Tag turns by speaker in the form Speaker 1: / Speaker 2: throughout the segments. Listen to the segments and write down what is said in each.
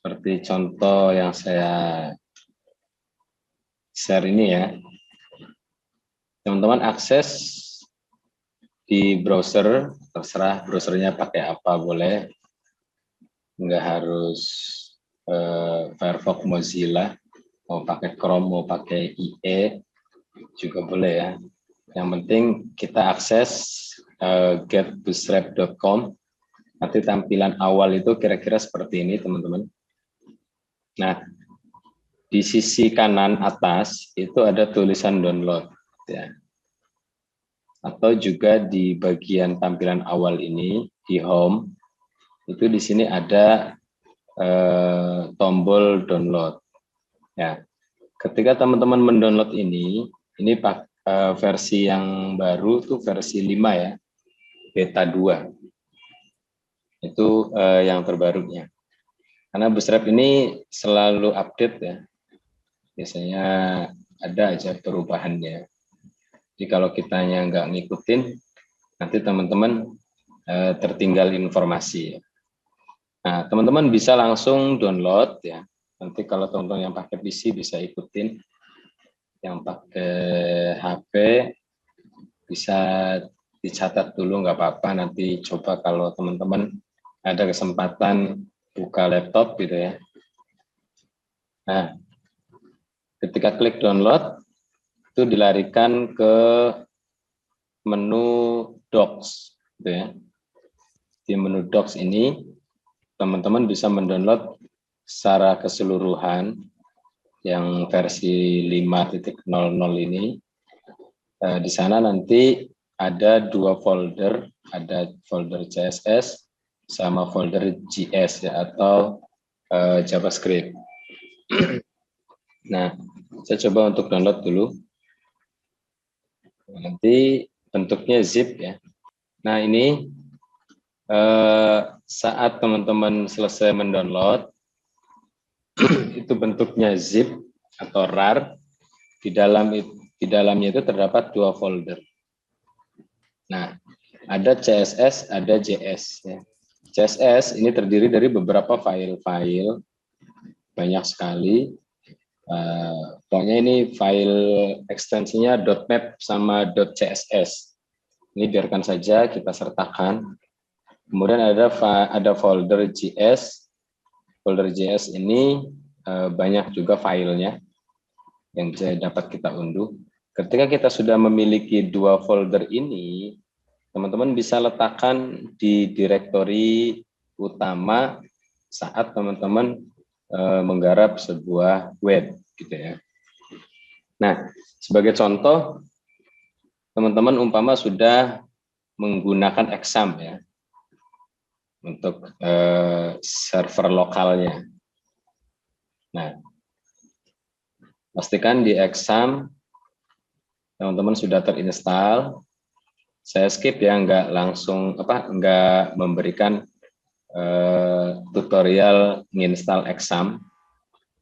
Speaker 1: Seperti contoh yang saya share ini ya. Teman-teman akses di browser, terserah browsernya pakai apa boleh. Nggak harus Firefox Mozilla, mau pakai Chrome, mau pakai IE, juga boleh ya. Yang penting kita akses getbootstrap.com. Nanti tampilan awal itu kira-kira seperti ini, teman-teman. Nah, di sisi kanan atas itu ada tulisan download, ya. Atau juga di bagian tampilan awal ini di home itu di sini ada tombol download. Ya, ketika teman-teman mendownload ini versi yang baru tuh versi 5 ya, beta 2. Itu yang terbarunya. Karena Bootstrap ini selalu update ya. Biasanya ada aja perubahannya. Jadi kalau kitanya nggak ngikutin, nanti teman-teman tertinggal informasi. Nah, teman-teman bisa langsung download ya. Nanti kalau teman-teman yang pakai PC bisa ikutin. Yang pakai HP bisa dicatat dulu, nggak apa-apa. Nanti coba kalau teman-teman ada kesempatan buka laptop gitu ya. Nah, ketika klik download, itu dilarikan ke menu Docs. Gitu ya. Di menu Docs ini, teman-teman bisa mendownload secara keseluruhan yang versi 5.00 ini. Di sana nanti ada 2 folder, ada folder CSS sama folder JS ya, atau JavaScript. Nah, saya coba untuk download dulu. Nanti bentuknya zip ya. Nah, ini saat teman-teman selesai mendownload, itu bentuknya zip atau RAR. Di dalamnya itu terdapat 2 folder. Nah, ada CSS, ada JS. Ya. CSS ini terdiri dari beberapa file-file, banyak sekali. Pokoknya ini file ekstensinya .map sama .css. Ini biarkan saja kita sertakan. Kemudian ada folder JS. Folder JS ini banyak juga filenya yang bisa dapat kita unduh. Ketika kita sudah memiliki 2 folder ini, teman-teman bisa letakkan di direktori utama saat teman-teman menggarap sebuah web gitu ya. Nah, sebagai contoh, teman-teman umpama sudah menggunakan Exam ya untuk server lokalnya. Nah, pastikan di Exam teman-teman sudah terinstall. Saya skip ya, nggak memberikan tutorial menginstal Exam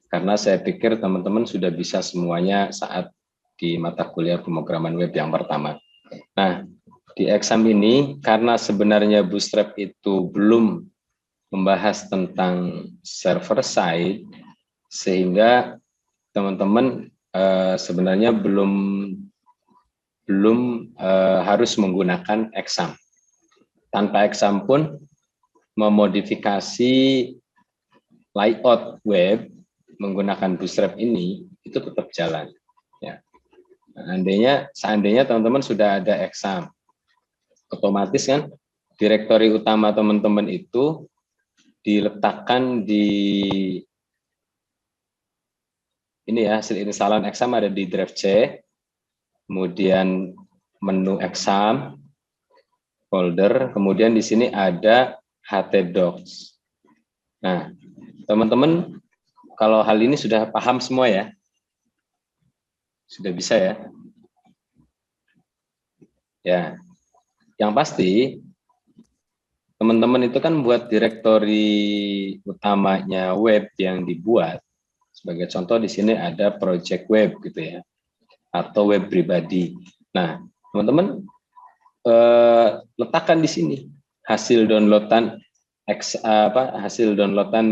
Speaker 1: karena saya pikir teman-teman sudah bisa semuanya saat di mata kuliah pemrograman web yang pertama. Nah, di Exam ini karena sebenarnya Bootstrap itu belum membahas tentang server side, sehingga teman-teman sebenarnya belum harus menggunakan Exam. Tanpa Exam pun memodifikasi layout web menggunakan Bootstrap ini itu tetap jalan. Ya. Seandainya teman-teman sudah ada Exam, otomatis kan direktori utama teman-teman itu diletakkan di ini ya, hasil instalan Exam ada di drive C, kemudian menu Exam, folder, kemudian di sini ada htdocs. Nah, teman-teman kalau hal ini sudah paham semua ya? Sudah bisa ya? Ya, yang pasti teman-teman itu kan buat direktori utamanya web yang dibuat. Sebagai contoh di sini ada project web gitu ya, atau web pribadi. Nah, teman-teman letakkan di sini hasil downloadan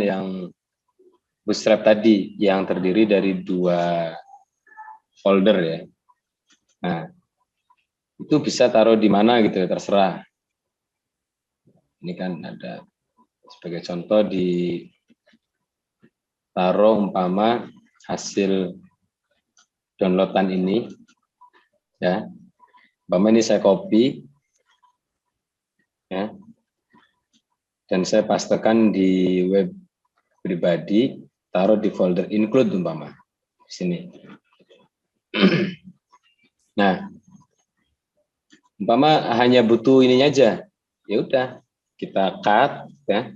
Speaker 1: yang Bootstrap tadi yang terdiri dari 2 folder ya. Nah, itu bisa taruh di mana gitu ya, terserah. Ini kan ada sebagai contoh di taruh umpama hasil downloadan ini ya. Umpama ini saya copy ya. Dan saya pastekan di web pribadi, taruh di folder include umpama di sini. Nah, umpama hanya butuh ininya aja. Ya udah, kita cut ya.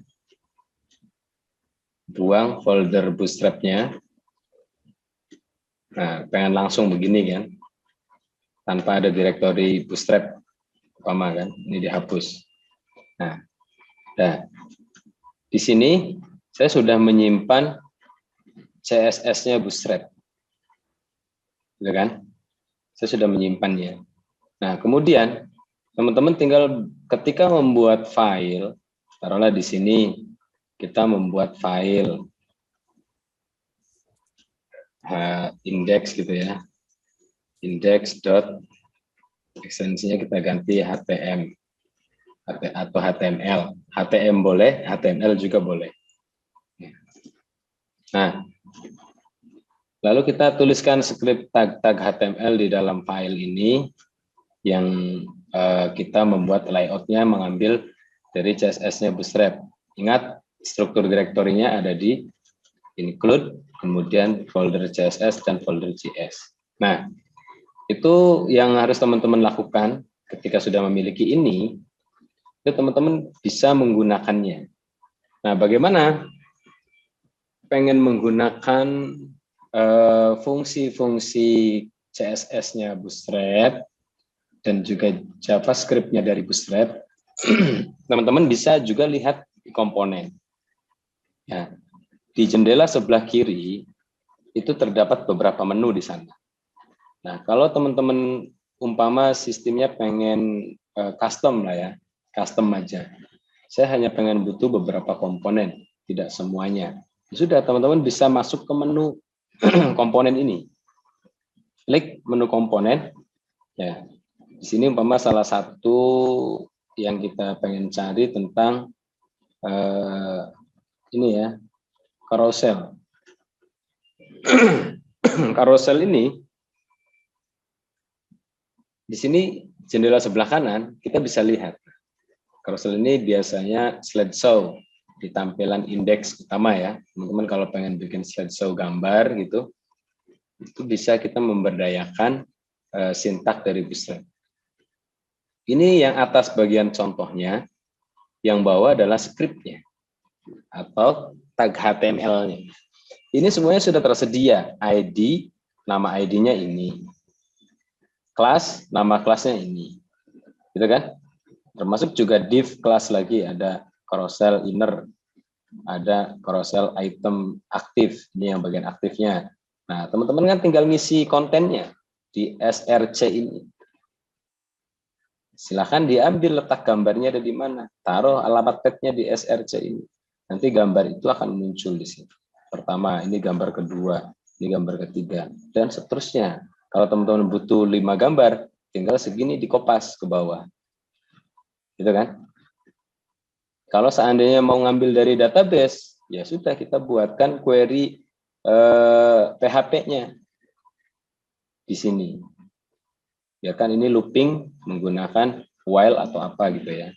Speaker 1: Buang folder bootstrap-nya. Nah, pengen langsung begini kan. Tanpa ada direktori bootstrap umpama kan, ini dihapus. Nah, di sini saya sudah menyimpan CSS-nya bootstrap. Gitu kan? Saya sudah menyimpannya. Nah, kemudian teman-teman tinggal ketika membuat file, taruhlah di sini kita membuat file index gitu ya. Index dot ekstensinya kita ganti HTM atau HTML. HTML boleh, HTML juga boleh. Nah, lalu kita tuliskan script tag HTML di dalam file ini yang kita membuat layoutnya mengambil dari CSS-nya Bootstrap. Ingat, struktur direktorinya ada di include, kemudian folder CSS dan folder JS. Nah, itu yang harus teman-teman lakukan ketika sudah memiliki ini, itu teman-teman bisa menggunakannya. Nah, bagaimana pengen menggunakan fungsi-fungsi CSS-nya Bootstrap dan juga JavaScript-nya dari Bootstrap, teman-teman bisa juga lihat di komponen. Ya, di jendela sebelah kiri itu terdapat beberapa menu di sana. Nah, kalau teman-teman umpama sistemnya pengen custom lah ya, custom aja. Saya hanya pengen butuh beberapa komponen, tidak semuanya. Sudah, teman-teman bisa masuk ke menu komponen ini. Klik menu komponen. Ya, di sini umpama salah satu yang kita pengen cari tentang ini ya, carousel. Carousel ini di sini jendela sebelah kanan kita bisa lihat. Carousel ini biasanya slideshow di tampilan indeks utama ya. Teman-teman kalau pengen bikin slideshow gambar gitu, itu bisa kita memberdayakan sintak dari Bootstrap. Ini yang atas bagian contohnya, yang bawah adalah script-nya atau tag HTML-nya. Ini semuanya sudah tersedia, ID, nama ID-nya ini. Kelas, nama kelasnya ini. Gitu kan? Termasuk juga div kelas lagi, ada carousel inner, ada carousel item aktif, ini yang bagian aktifnya. Nah, teman-teman kan tinggal ngisi kontennya di SRC ini. Silahkan diambil letak gambarnya ada di mana. Taruh alamat tag-nya di SRC ini. Nanti gambar itu akan muncul di sini. Pertama, ini gambar kedua, ini gambar ketiga, dan seterusnya. Kalau teman-teman butuh 5 gambar, tinggal segini dikopas ke bawah. Gitu kan? Kalau seandainya mau ngambil dari database, ya sudah kita buatkan query PHP-nya di sini. Ya kan ini looping menggunakan while atau apa gitu ya.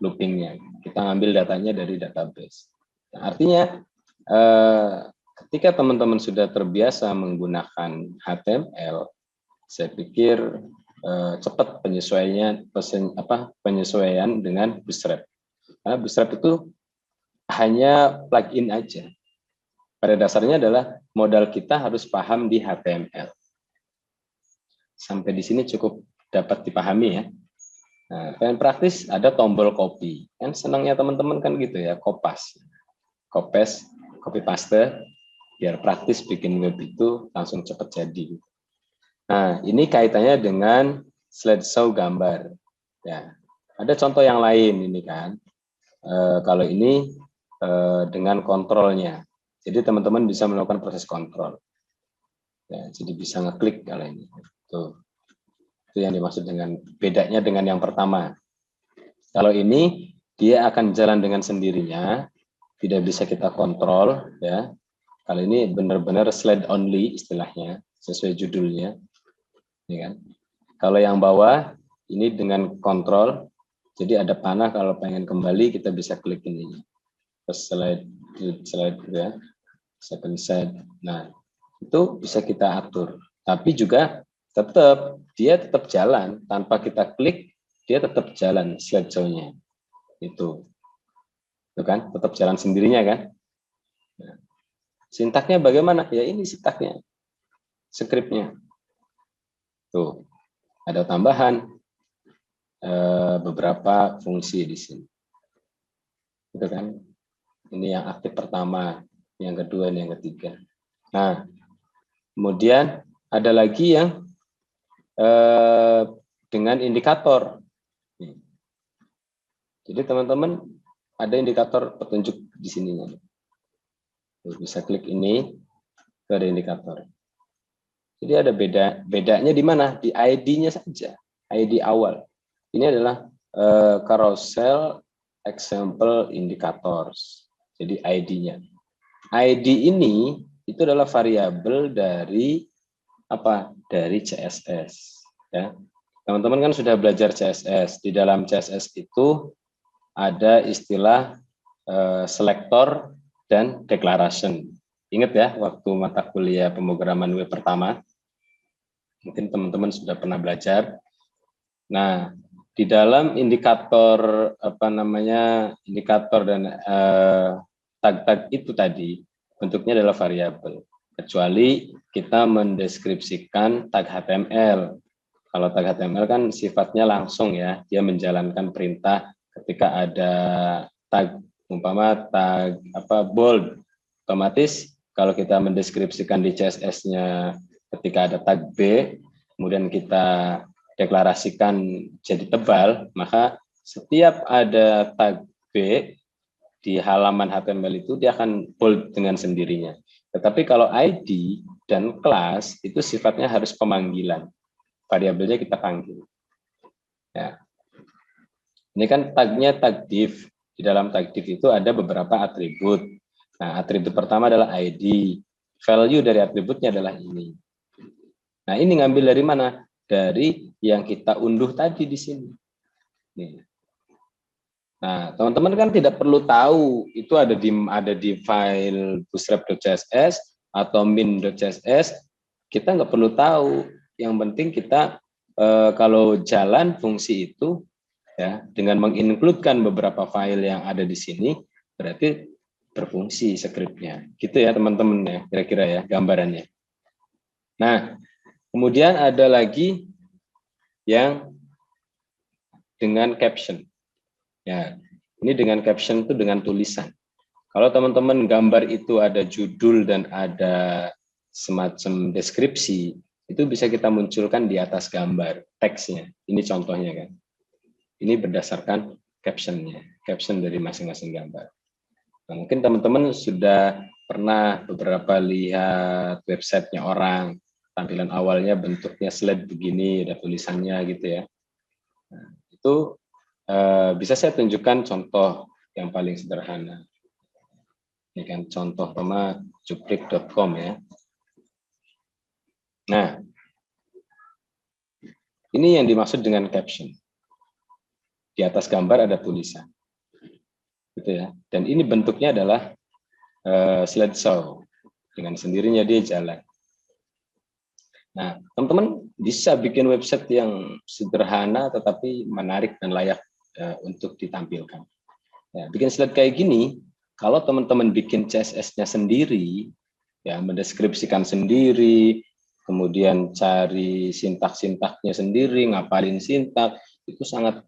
Speaker 1: Loopingnya. Kita ngambil datanya dari database. Nah, artinya ketika teman-teman sudah terbiasa menggunakan HTML, saya pikir cepat penyesuaian dengan Bootstrap. Karena Bootstrap itu hanya plugin aja. Pada dasarnya adalah modal kita harus paham di HTML. Sampai di sini cukup dapat dipahami ya. Nah, yang praktis ada tombol copy. Kan senangnya teman-teman kan gitu ya, copy paste, biar praktis bikin web itu langsung cepat jadi. Nah, ini kaitannya dengan slideshow gambar. Ya, ada contoh yang lain ini kan. Kalau ini dengan kontrolnya. Jadi teman-teman bisa melakukan proses kontrol. Ya, jadi bisa ngeklik kalau ini. Tuh. Itu yang dimaksud dengan bedanya dengan yang pertama. Kalau ini dia akan jalan dengan sendirinya, tidak bisa kita kontrol, ya. Kalau ini benar-benar slide only istilahnya, sesuai judulnya, ya kan. Kalau yang bawah ini dengan kontrol, jadi ada panah, kalau pengen kembali kita bisa klik ini, terus slide ya, second slide. Nah, itu bisa kita atur. Tapi juga dia tetap jalan tanpa kita klik, dia tetap jalan slideshow-nya. Itu kan, tetap jalan sendirinya kan. Nah, sintaknya bagaimana? Ya ini sintaknya, skripnya. Tuh, ada tambahan beberapa fungsi di sini. Itu kan. Ini yang aktif pertama, yang kedua, yang ketiga. Nah, kemudian ada lagi yang dengan indikator. Jadi teman-teman ada indikator petunjuk di sininya. Bisa klik ini, ada indikator. Jadi ada bedanya di mana? Di ID-nya saja, ID awal. Ini adalah carousel example indicators. Jadi ID-nya. ID ini itu adalah variabel dari apa? Dari CSS. Ya, teman-teman kan sudah belajar CSS. Di dalam CSS itu ada istilah selector dan declaration. Ingat ya, waktu mata kuliah pemrograman web pertama, mungkin teman-teman sudah pernah belajar. Nah, di dalam indikator indikator dan tag-tag itu tadi bentuknya adalah variabel. Kecuali kita mendeskripsikan tag HTML. Kalau tag HTML kan sifatnya langsung ya, dia menjalankan perintah ketika ada tag umpama tag bold, otomatis kalau kita mendeskripsikan di CSS-nya ketika ada tag B, kemudian kita deklarasikan jadi tebal, maka setiap ada tag B di halaman HTML itu dia akan bold dengan sendirinya. Tetapi kalau ID dan kelas itu sifatnya harus pemanggilan. Variabelnya kita panggil. Ya. Ini kan tagnya tag div. Di dalam tag div itu ada beberapa atribut. Nah, atribut pertama adalah ID. Value dari atributnya adalah ini. Nah, ini ngambil dari mana? Dari yang kita unduh tadi di sini. Nih. Nah, teman-teman kan tidak perlu tahu itu ada di file bootstrap.css atau min.css. Kita nggak perlu tahu. Yang penting kita kalau jalan fungsi itu ya dengan mengincludekan beberapa file yang ada di sini berarti berfungsi skripnya. Gitu ya teman-teman ya, kira-kira ya gambarannya. Nah, kemudian ada lagi yang dengan caption. Ya, ini dengan caption itu dengan tulisan. Kalau teman-teman gambar itu ada judul dan ada semacam deskripsi, itu bisa kita munculkan di atas gambar teksnya. Ini contohnya kan. Ini berdasarkan captionnya, caption dari masing-masing gambar. Nah, mungkin teman-teman sudah pernah beberapa lihat websitenya orang, tampilan awalnya bentuknya slide begini, ada tulisannya gitu ya. Nah, itu bisa saya tunjukkan contoh yang paling sederhana. Ini kan contoh sama juprik.com ya. Nah, ini yang dimaksud dengan caption. Di atas gambar ada tulisan. Gitu ya. Dan ini bentuknya adalah slideshow. Dengan sendirinya dia jalan. Nah, teman-teman bisa bikin website yang sederhana tetapi menarik dan layak untuk ditampilkan. Ya, bikin slide kayak gini, kalau teman-teman bikin CSS-nya sendiri, ya mendeskripsikan sendiri, kemudian cari sintak-sintaknya sendiri, ngapalin sintak, itu sangat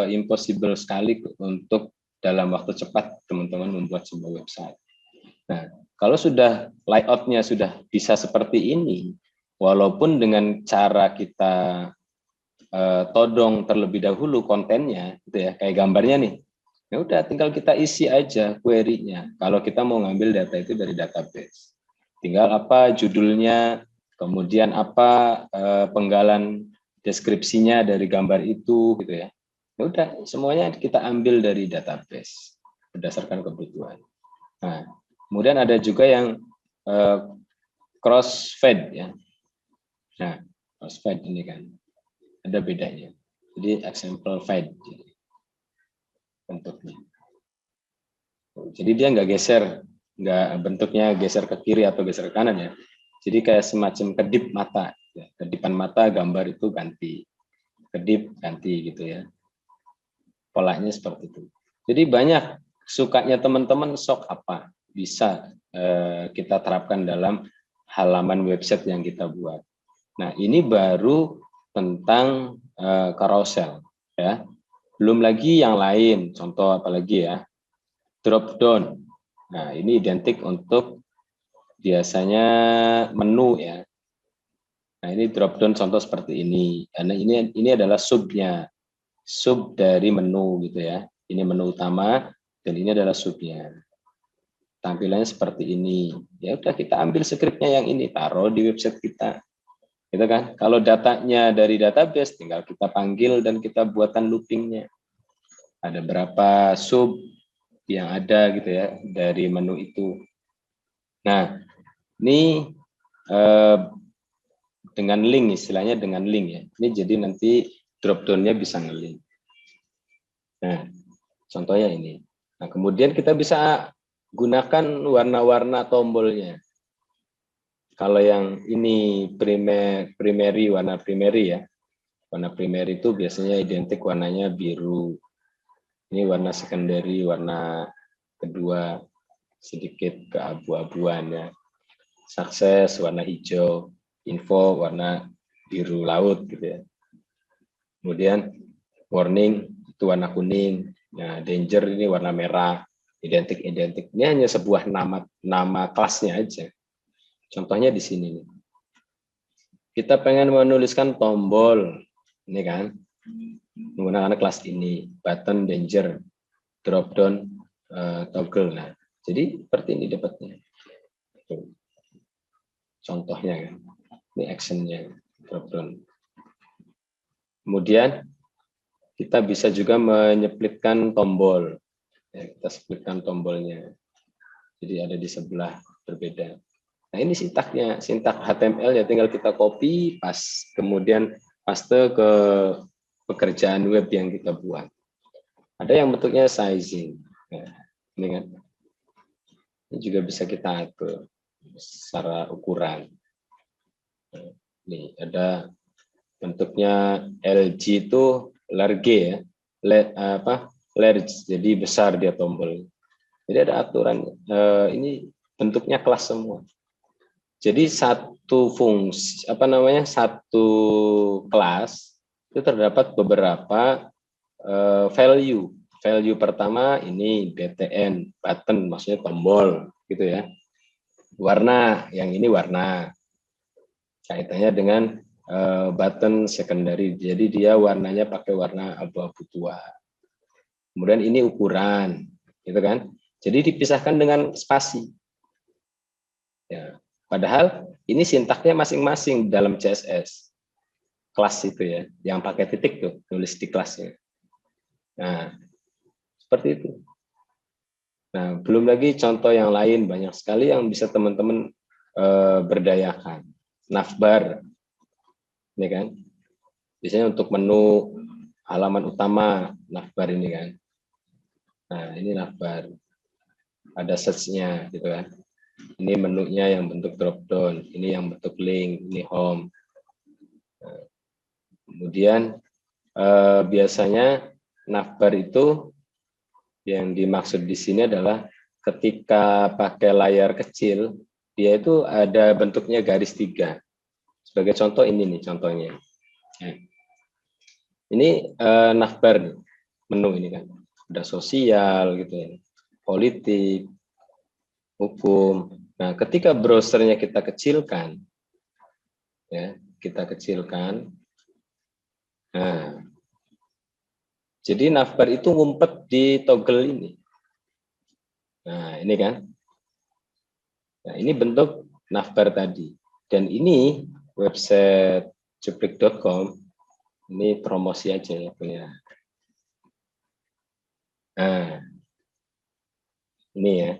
Speaker 1: impossible sekali untuk dalam waktu cepat teman-teman membuat sebuah website. Nah, kalau sudah layout-nya sudah bisa seperti ini, walaupun dengan cara kita todong terlebih dahulu kontennya, gitu ya, kayak gambarnya nih. Ya udah, tinggal kita isi aja query-nya. Kalau kita mau ngambil data itu dari database, tinggal apa judulnya, kemudian apa penggalan deskripsinya dari gambar itu, gitu ya. Ya udah, semuanya kita ambil dari database berdasarkan kebutuhan. Nah, kemudian ada juga yang cross-fed ya. Nah, cross-fed ini kan ada bedanya. Jadi example fed bentuknya. Jadi dia nggak geser, nggak bentuknya geser ke kiri atau geser ke kanan ya. Jadi kayak semacam kedip mata, ya. Kedipan mata gambar itu ganti, kedip ganti gitu ya. Polanya seperti itu. Jadi banyak sukanya teman-teman sok apa bisa kita terapkan dalam halaman website yang kita buat. Nah ini baru tentang carousel ya. Belum lagi yang lain, contoh apalagi ya, drop down. Nah, ini identik untuk biasanya menu ya. Nah, ini drop down contoh seperti ini. Karena ini adalah subnya. Sub dari menu gitu ya. Ini menu utama dan ini adalah subnya. Tampilannya seperti ini. Ya udah, kita ambil skripnya yang ini, taruh di website kita. Gitu kan? Kalau datanya dari database tinggal kita panggil dan kita buatkan loopingnya. Ada berapa sub yang ada gitu ya dari menu itu. Nah, ini dengan link, istilahnya dengan link ya. Ini jadi nanti drop down-nya bisa nge-link. Nah, contohnya ini. Nah, kemudian kita bisa gunakan warna-warna tombolnya. Kalau yang ini primary, warna primary ya. Warna primary itu biasanya identik warnanya biru. Ini warna secondary, warna kedua sedikit keabu-abuan ya. Sukses warna hijau, info warna biru laut gitu ya. Kemudian warning itu warna kuning. Nah, danger ini warna merah. Identik. Ini hanya sebuah nama kelasnya aja. Contohnya di sini nih. Kita pengen menuliskan tombol, ini kan, menggunakan kelas ini, button, danger, drop down, toggle. Nah, jadi seperti ini dapatnya. Contohnya kan, ini actionnya, drop down. Kemudian kita bisa juga menyeplitkan tombol. Ya, kita splitkan tombolnya. Jadi ada di sebelah berbeda. Nah ini sintaknya, sintak HTML ya tinggal kita copy, pas kemudian paste ke pekerjaan web yang kita buat. Ada yang bentuknya sizing. Nah, ini kan. Ini juga bisa kita atur secara ukuran. Nah, ini ada bentuknya LG itu large ya, large, jadi besar dia tombol. Jadi ada aturan. Ini bentuknya kelas semua. Jadi satu fungsi, satu kelas itu terdapat beberapa value. Value pertama ini BTN, button, maksudnya tombol, gitu ya. Warna, yang ini warna. Kaitannya dengan button secondary, jadi dia warnanya pakai warna abu-abu tua. Kemudian ini ukuran, gitu kan. Jadi dipisahkan dengan spasi. Ya. Padahal ini sintaknya masing-masing dalam CSS. Kelas itu ya, yang pakai titik tuh, nulis di kelasnya. Nah, seperti itu. Nah, belum lagi contoh yang lain, banyak sekali yang bisa teman-teman berdayakan. Navbar, ini kan. Biasanya untuk menu halaman utama, navbar ini kan. Nah, ini navbar. Ada search-nya, gitu kan. Ini menunya yang bentuk drop down, ini yang bentuk link, ini home. Nah, kemudian biasanya navbar itu yang dimaksud di sini adalah ketika pakai layar kecil, dia itu ada bentuknya garis 3. Sebagai contoh ini nih contohnya. Nah, ini navbar nih, menu ini kan. Ada sosial gitu ya, politik, hukum. Nah, ketika browsernya kita kecilkan, ya, kita kecilkan. Nah, Jadi navbar itu ngumpet di toggle ini. Nah, ini kan. Nah, ini bentuk navbar tadi. Dan ini website juprik.com, ini promosi aja ya punya. Nah, ini ya.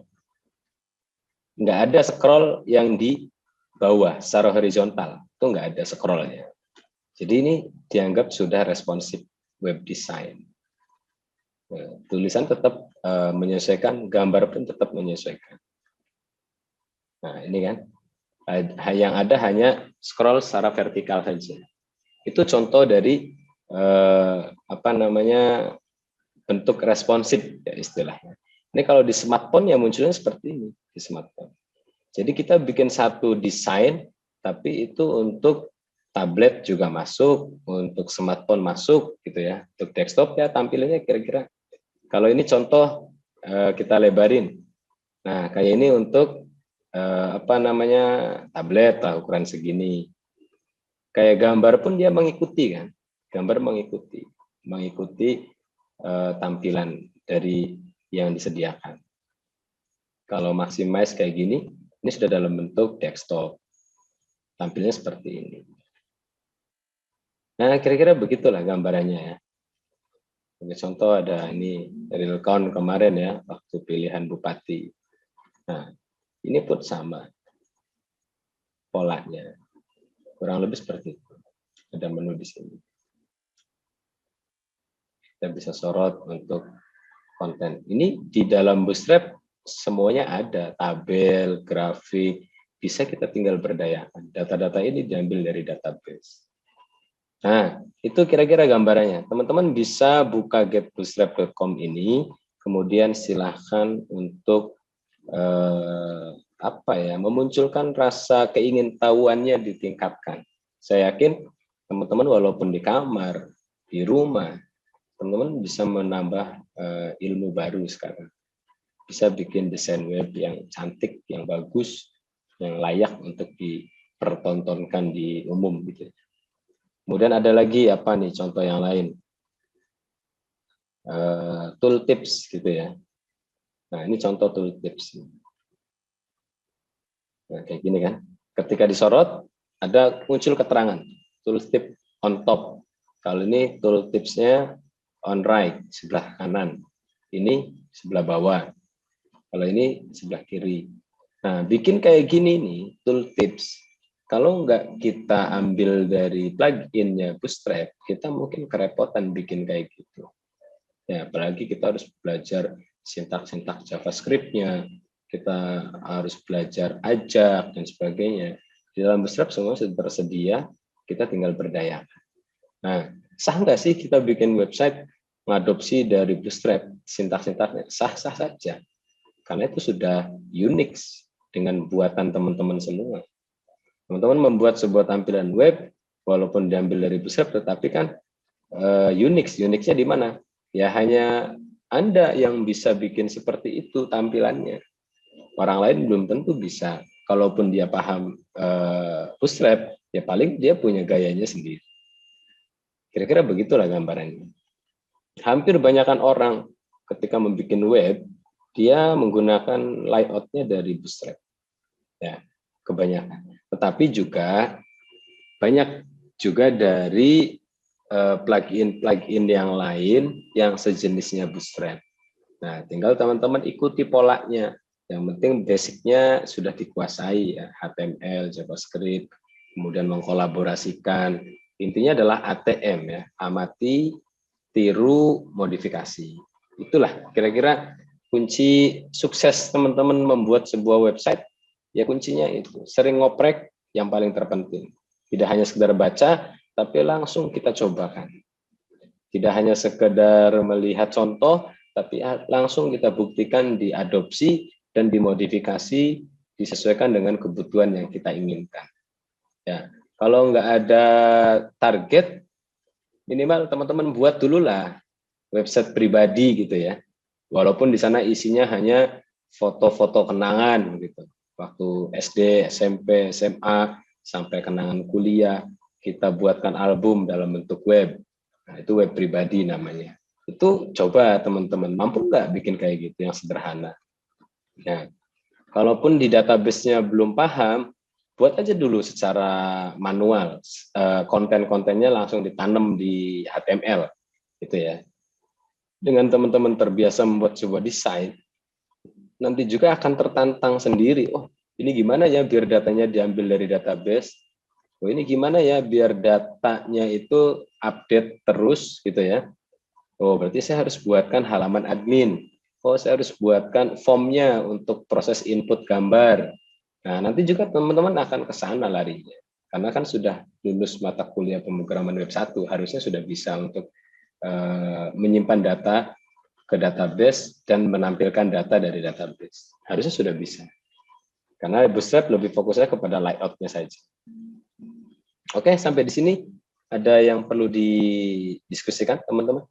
Speaker 1: Nggak ada scroll yang di bawah secara horizontal. Itu nggak ada scrollnya. Jadi ini dianggap sudah responsif web design. Nah, tulisan tetap menyesuaikan, gambar pun tetap menyesuaikan. Nah, ini kan. Yang ada hanya scroll secara vertikal saja. Itu contoh dari bentuk responsif ya istilahnya. Ini kalau di smartphone ya munculnya seperti ini di smartphone. Jadi kita bikin satu desain, tapi itu untuk tablet juga masuk, untuk smartphone masuk gitu ya. Untuk desktop ya tampilannya kira-kira. Kalau ini contoh kita lebarin. Nah kayak ini untuk tablet lah ukuran segini. Kayak gambar pun dia mengikuti kan, gambar mengikuti tampilan dari yang disediakan. Kalau maximize kayak gini, ini sudah dalam bentuk desktop, tampilnya seperti ini. Nah kira-kira begitulah gambarannya ya. Sebagai contoh ada ini dari Real kemarin ya, waktu pilihan bupati. Nah ini pun sama polanya, kurang lebih seperti itu. Ada menu di sini. Kita bisa sorot untuk konten. Ini di dalam Bootstrap semuanya ada, tabel, grafik, bisa kita tinggal berdayakan. Data-data ini diambil dari database. Nah, itu kira-kira gambarannya. Teman-teman bisa buka getbootstrap.com ini, kemudian silahkan untuk memunculkan rasa keingintahuannya ditingkatkan. Saya yakin teman-teman walaupun di kamar, di rumah, teman-teman bisa menambah ilmu baru sekarang. Bisa bikin desain web yang cantik, yang bagus, yang layak untuk dipertontonkan di umum gitu. Kemudian ada lagi contoh yang lain. Tool tips gitu ya. Nah, ini contoh tool tips. Nah, kayak gini kan. Ketika disorot ada muncul keterangan tool tip on top. Kalau ini tool tipsnya on right, sebelah kanan. Ini sebelah bawah. Kalau ini sebelah kiri. Nah, bikin kayak gini nih, tool tips. Kalau nggak kita ambil dari plugin-nya Bootstrap, kita mungkin kerepotan bikin kayak gitu. Ya, apalagi kita harus belajar sintak-sintak JavaScript-nya, kita harus belajar Ajax dan sebagainya. Di dalam Bootstrap semua sudah tersedia, kita tinggal berdayakan. Nah, sah nggak sih kita bikin website mengadopsi dari Bootstrap sintak-sintaknya? Sah-sah saja. Karena itu sudah unik dengan buatan teman-teman semua. Teman-teman membuat sebuah tampilan web, walaupun diambil dari Bootstrap, tetapi kan unik. Uniknya di mana? Ya hanya Anda yang bisa bikin seperti itu tampilannya. Orang lain belum tentu bisa. Kalaupun dia paham Bootstrap, ya paling dia punya gayanya sendiri. Kira-kira begitulah gambarannya. Hampir banyakkan orang ketika membuat web, dia menggunakan layoutnya dari Bootstrap. Ya, kebanyakan. Tetapi juga banyak juga dari plugin yang lain yang sejenisnya Bootstrap. Nah, tinggal teman-teman ikuti polanya. Yang penting basicnya sudah dikuasai ya, HTML, JavaScript, kemudian mengkolaborasikan. Intinya adalah ATM ya, amati, tiru, modifikasi. Itulah kira-kira kunci sukses teman-teman membuat sebuah website. Ya kuncinya itu, sering ngoprek yang paling terpenting. Tidak hanya sekedar baca, tapi langsung kita cobakan. Tidak hanya sekedar melihat contoh, tapi langsung kita buktikan diadopsi dan dimodifikasi disesuaikan dengan kebutuhan yang kita inginkan. Ya, kalau nggak ada target, minimal teman-teman buat dulu lah website pribadi gitu ya. Walaupun di sana isinya hanya foto-foto kenangan gitu. Waktu SD, SMP, SMA, sampai kenangan kuliah, kita buatkan album dalam bentuk web. Nah, itu web pribadi namanya. Itu coba teman-teman, mampu nggak bikin kayak gitu yang sederhana? Nah, kalaupun di database-nya belum paham, buat aja dulu secara manual, konten-kontennya langsung ditanam di HTML, gitu ya. Dengan teman-teman terbiasa membuat sebuah desain, nanti juga akan tertantang sendiri. Oh, ini gimana ya biar datanya diambil dari database? Oh, ini gimana ya biar datanya itu update terus, gitu ya. Oh, berarti saya harus buatkan halaman admin. Oh, saya harus buatkan formnya untuk proses input gambar. Nah, nanti juga teman-teman akan ke sana larinya. Karena kan sudah lulus mata kuliah pemrograman web 1, harusnya sudah bisa untuk menyimpan data ke database dan menampilkan data dari database. Harusnya sudah bisa. Karena Bootstrap lebih fokusnya kepada layout-nya saja. Oke, sampai di sini ada yang perlu didiskusikan, teman-teman?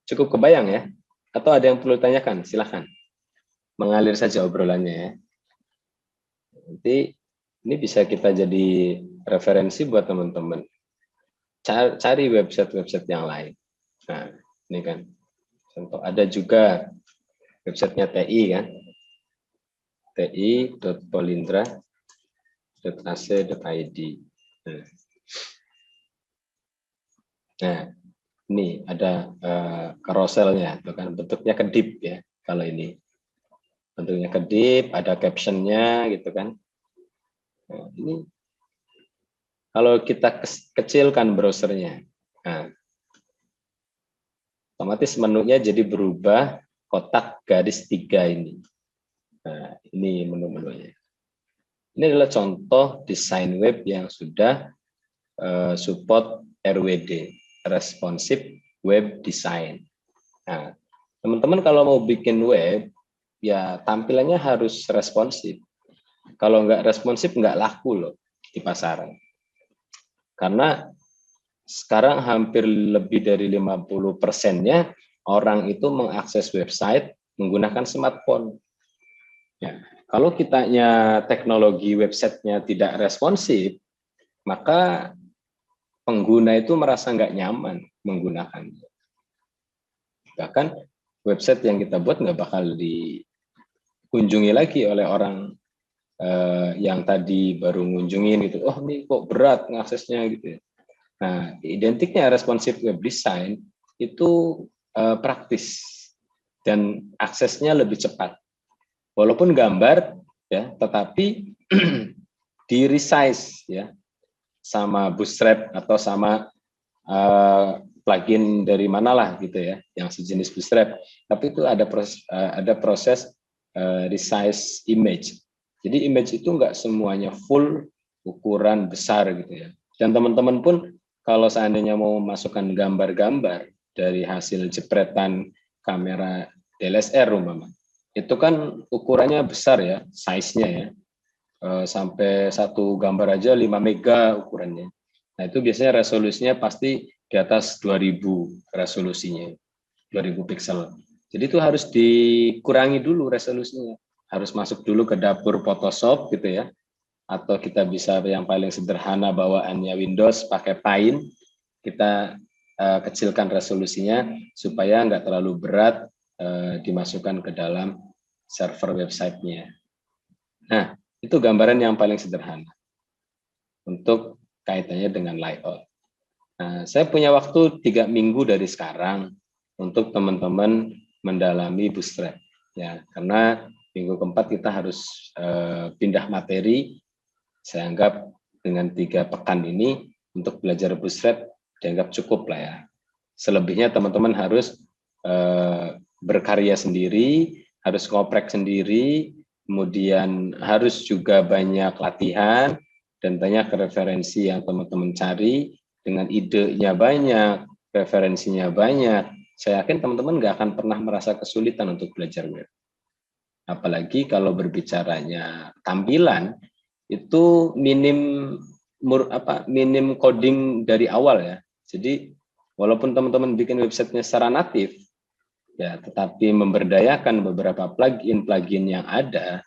Speaker 1: Cukup kebayang ya? Atau ada yang perlu ditanyakan? Silahkan. Mengalir saja obrolannya ya. Nanti ini bisa kita jadi referensi buat teman-teman. Cari website-website yang lain. Nah, ini kan. Contoh ada juga websitenya TI kan. ti.polindra.ac.id. Nah, ini ada carouselnya, itu kan bentuknya kedip ya. Kalau ini bentuknya kedip, ada captionnya gitu kan. Nah, ini kalau kita kecilkan browsernya, nah, otomatis menunya jadi berubah kotak garis 3 ini. Nah, ini menu-menunya. Ini adalah contoh desain web yang sudah support RWD, Responsive Web Design. Nah, teman-teman kalau mau bikin web, ya tampilannya harus responsif. Kalau nggak responsif, nggak laku loh di pasaran. Karena sekarang hampir lebih dari 50%-nya orang itu mengakses website menggunakan smartphone. Ya, kalau kitanya teknologi websitenya tidak responsif, maka pengguna itu merasa nggak nyaman menggunakannya. Bahkan website yang kita buat nggak bakal dikunjungi lagi oleh orang yang tadi baru ngunjungin gitu. Oh, ini kok berat ngaksesnya gitu. Nah, identiknya responsive web design itu praktis dan aksesnya lebih cepat. Walaupun gambar ya, tetapi di resize ya sama Bootstrap atau sama plugin dari manalah gitu ya, yang sejenis Bootstrap. Tapi itu ada proses resize image. Jadi image itu enggak semuanya full ukuran besar gitu ya. Dan teman-teman pun kalau seandainya mau masukkan gambar-gambar dari hasil jepretan kamera DSLR umpama, itu kan ukurannya besar ya, size-nya ya. Sampai satu gambar aja 5 mega ukurannya. Nah, itu biasanya resolusinya pasti di atas 2000 resolusinya, 2000 pixel. Jadi itu harus dikurangi dulu resolusinya. Harus masuk dulu ke dapur Photoshop gitu ya. Atau kita bisa yang paling sederhana bawaannya Windows pakai Paint, kita kecilkan resolusinya supaya nggak terlalu berat dimasukkan ke dalam server websitenya. Nah, itu gambaran yang paling sederhana untuk kaitannya dengan layout. Nah, saya punya waktu 3 minggu dari sekarang untuk teman-teman mendalami Bootstrap. Ya, karena minggu keempat kita harus pindah materi. Saya anggap dengan 3 pekan ini untuk belajar Bootstrap dianggap cukup lah ya. Selebihnya teman-teman harus berkarya sendiri, harus ngoprek sendiri, kemudian harus juga banyak latihan dan banyak referensi yang teman-teman cari dengan idenya banyak, referensinya banyak. Saya yakin teman-teman nggak akan pernah merasa kesulitan untuk belajar web. Apalagi kalau berbicaranya tampilan, itu minim coding dari awal ya. Jadi walaupun teman-teman bikin websitenya secara natif, ya, tetapi memberdayakan beberapa plugin yang ada,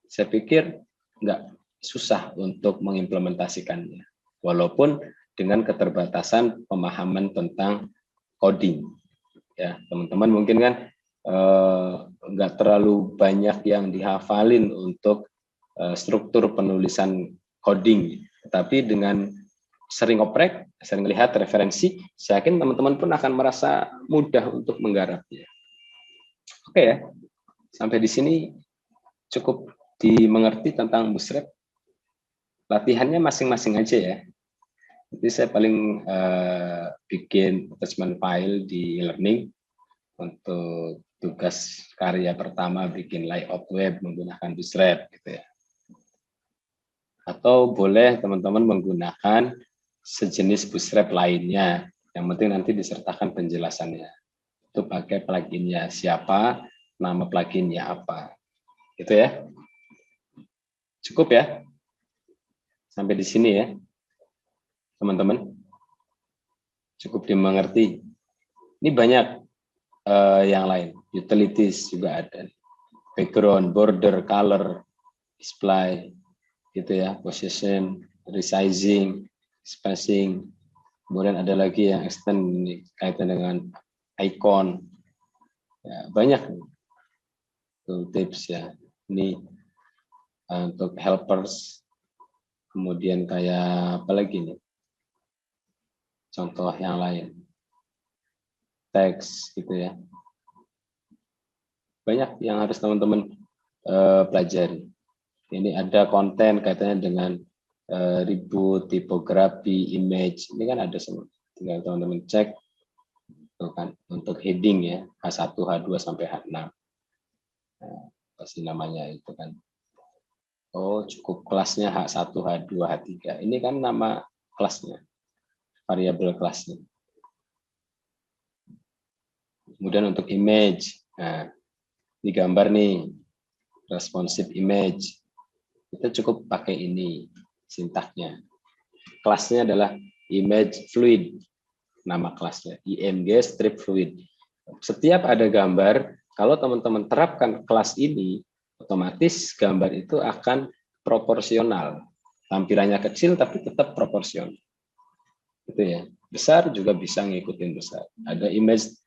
Speaker 1: saya pikir nggak susah untuk mengimplementasikannya. Walaupun dengan keterbatasan pemahaman tentang coding. Ya, teman-teman mungkin kan nggak terlalu banyak yang dihafalin untuk struktur penulisan coding, tapi dengan sering oprek, sering lihat referensi, saya yakin teman-teman pun akan merasa mudah untuk menggarapnya. Oke ya, sampai di sini cukup dimengerti tentang Bootstrap. Latihannya masing-masing aja ya. Jadi saya paling bikin attachment file di e-learning untuk tugas karya pertama bikin layout web menggunakan Bootstrap gitu ya. Atau boleh teman-teman menggunakan sejenis Bootstrap lainnya. Yang penting nanti disertakan penjelasannya. Itu pakai pluginnya siapa, nama pluginnya apa. Gitu ya. Cukup ya. Sampai di sini ya. Teman-teman. Cukup dimengerti. Ini banyak yang lain. Utilities juga ada. Background, border, color, display, gitu ya, position, resizing, spacing, kemudian ada lagi yang extend kaitan dengan icon, ya, banyak tuh tips ya. Ini untuk helpers, kemudian kayak apa lagi nih? Contoh yang lain, teks gitu ya. Banyak yang harus teman-teman pelajari. Ini ada konten kaitannya dengan ribut, tipografi, image. Ini kan ada semua. Tinggal teman-teman cek tuh kan, untuk heading ya, H1, H2 sampai H6. Nah, pasti namanya itu kan. Oh, cukup kelasnya H1, H2, H3. Ini kan nama kelasnya, variabel kelasnya. Kemudian untuk image. Nah, ini gambar nih, responsive image. Kita cukup pakai ini sintaknya. Kelasnya adalah image fluid, nama kelasnya img strip fluid. Setiap ada gambar, kalau teman-teman terapkan kelas ini, otomatis gambar itu akan proporsional. Tampilannya kecil tapi tetap proporsional. Gitu ya. Besar juga bisa ngikutin besar. Ada image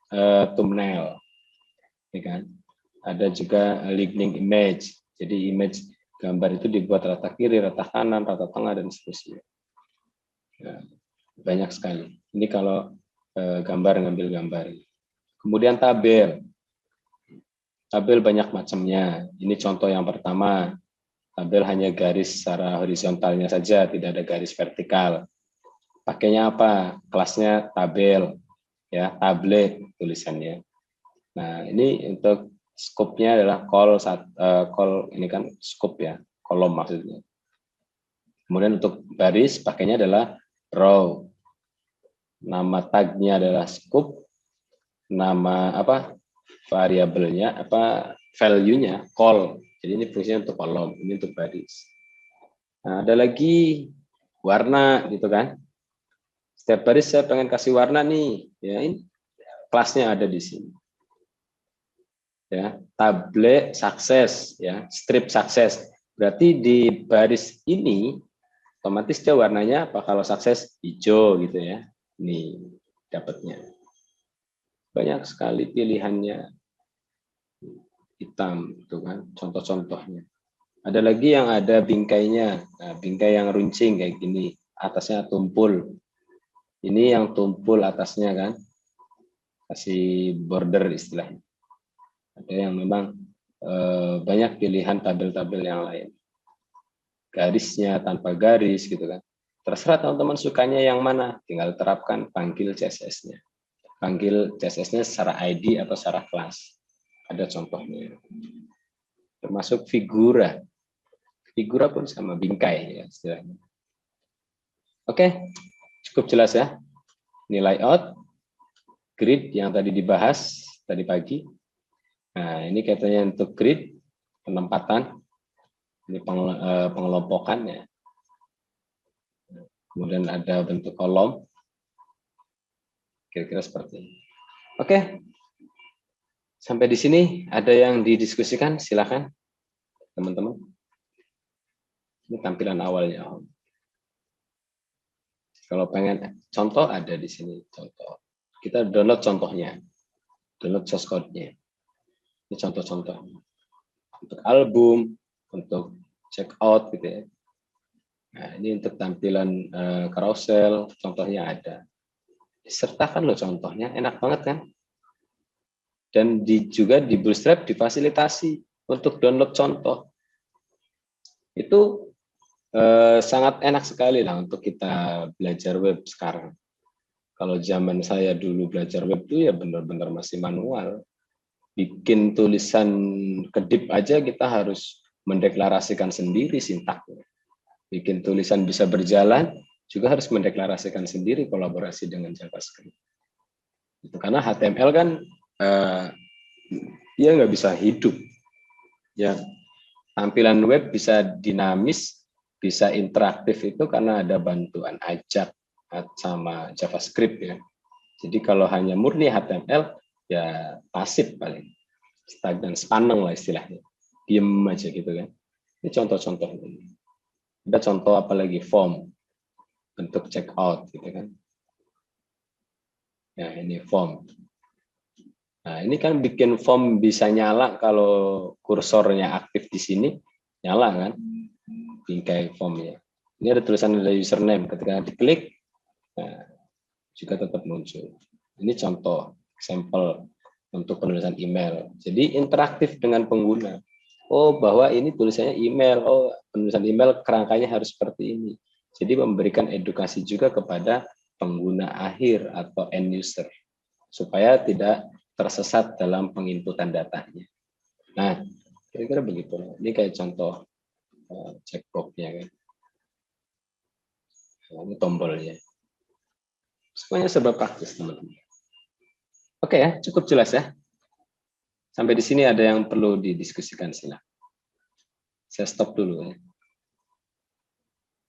Speaker 1: thumbnail, ya kan? Ada juga linking image. Jadi image gambar itu dibuat rata kiri, rata kanan, rata tengah, dan seterusnya. Ya, banyak sekali. Ini kalau gambar ngambil gambar. Kemudian tabel. Tabel banyak macamnya. Ini contoh yang pertama. Tabel hanya garis secara horizontalnya saja, tidak ada garis vertikal. Pakainya apa? Kelasnya tabel, ya, tablet tulisannya. Nah, ini untuk scope-nya adalah call ini kan scope ya, kolom maksudnya. Kemudian untuk baris pakainya adalah row. Nama tag-nya adalah scope, nama apa? Variabelnya apa? Value-nya call. Jadi ini fungsinya untuk kolom, ini untuk baris. Nah, ada lagi warna gitu kan. Setiap baris saya pengen kasih warna nih, ya ini kelasnya ada di sini. Ya, tablet sukses ya, strip sukses. Berarti di baris ini otomatis dia warnanya apa? Kalau sukses hijau gitu ya. Ini dapatnya. Banyak sekali pilihannya. Hitam itu kan contoh-contohnya. Ada lagi yang ada bingkainya. Nah, bingkai yang runcing kayak gini, atasnya tumpul. Ini yang tumpul atasnya kan. Kasih border istilahnya. Ada yang memang banyak pilihan tabel-tabel yang lain. Garisnya tanpa garis gitu kan. Terserah teman-teman sukanya yang mana, tinggal terapkan panggil CSS-nya. Panggil CSS-nya secara ID atau secara kelas. Ada contohnya. Termasuk figura. Figura pun sama bingkai ya istilahnya. Oke, cukup jelas ya. Ini layout, grid yang tadi dibahas tadi pagi. Nah, ini kaitannya untuk grid, penempatan, ini pengelompokannya. Kemudian ada bentuk kolom, kira-kira seperti ini. Oke, sampai di sini ada yang didiskusikan, silakan teman-teman. Ini tampilan awalnya. Kalau pengen contoh ada di sini contoh. Kita download contohnya, download source code-nya. Ini contoh-contoh untuk album, untuk check out gitu ya. Nah, ini untuk tampilan carousel, contohnya ada. Sertakan loh contohnya, enak banget kan? Dan juga di Bootstrap difasilitasi untuk download contoh. Itu sangat enak sekali lah untuk kita belajar web sekarang. Kalau zaman saya dulu belajar web itu ya benar-benar masih manual. Bikin tulisan kedip aja kita harus mendeklarasikan sendiri sintaknya. Bikin tulisan bisa berjalan juga harus mendeklarasikan sendiri kolaborasi dengan JavaScript. Itu karena HTML kan dia nggak bisa hidup. Ya, tampilan web bisa dinamis, bisa interaktif itu karena ada bantuan ajak sama JavaScript ya. Jadi kalau hanya murni HTML ya pasif paling, stagnan, sepaneng lah istilahnya, diem aja gitu kan. Ini contoh-contoh. Ada contoh apalagi form bentuk checkout gitu kan. Nah ini form. Nah ini kan bikin form bisa nyala kalau kursornya aktif di sini nyala kan, bingkai formnya. Ini ada tulisan ada username, ketika diklik nah, juga tetap muncul. Ini contoh sampel untuk penulisan email. Jadi interaktif dengan pengguna. Oh, bahwa ini tulisannya email. Oh, penulisan email kerangkanya harus seperti ini. Jadi memberikan edukasi juga kepada pengguna akhir atau end user supaya tidak tersesat dalam penginputan datanya. Nah, kira-kira begitu. Ini kayak contoh checkbox-nya kan. Ini tombolnya. Semuanya serba praktis, teman-teman. Oke ya, cukup jelas ya. Sampai di sini ada yang perlu didiskusikan, silakan. Saya stop dulu ya.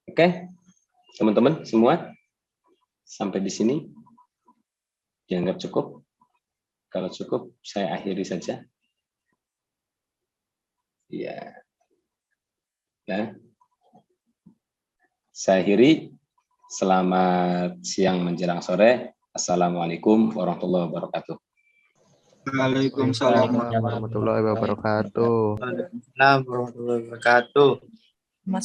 Speaker 1: Oke, teman-teman semua, sampai di sini dianggap cukup. Kalau cukup, saya akhiri saja. Iya. Ya. Saya akhiri. Selamat siang menjelang sore. Assalamualaikum warahmatullahi wabarakatuh.
Speaker 2: Waalaikumsalam
Speaker 3: warahmatullahi wabarakatuh.
Speaker 2: warahmatullahi wabarakatuh.